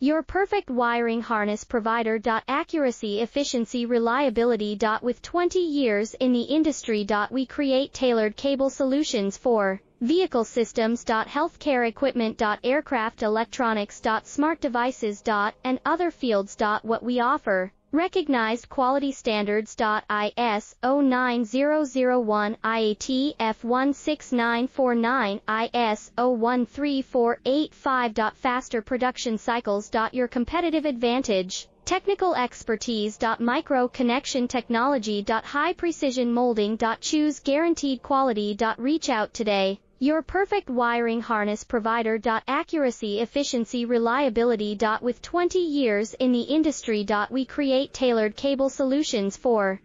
Your perfect wiring harness provider. Accuracy, efficiency, reliability. With 20 years in the industry. We create tailored cable solutions for vehicle systems. Healthcare equipment. Aircraft electronics. Smart devices. And other fields. What we offer: recognized quality standards. ISO 9001, IATF 16949, ISO 13485. Faster production cycles. Your competitive advantage: technical expertise. Micro connection technology. High precision molding. Choose guaranteed quality. Reach out today. Your perfect wiring harness provider. Accuracy, efficiency, reliability. With 20 years in the industry. We create tailored cable solutions for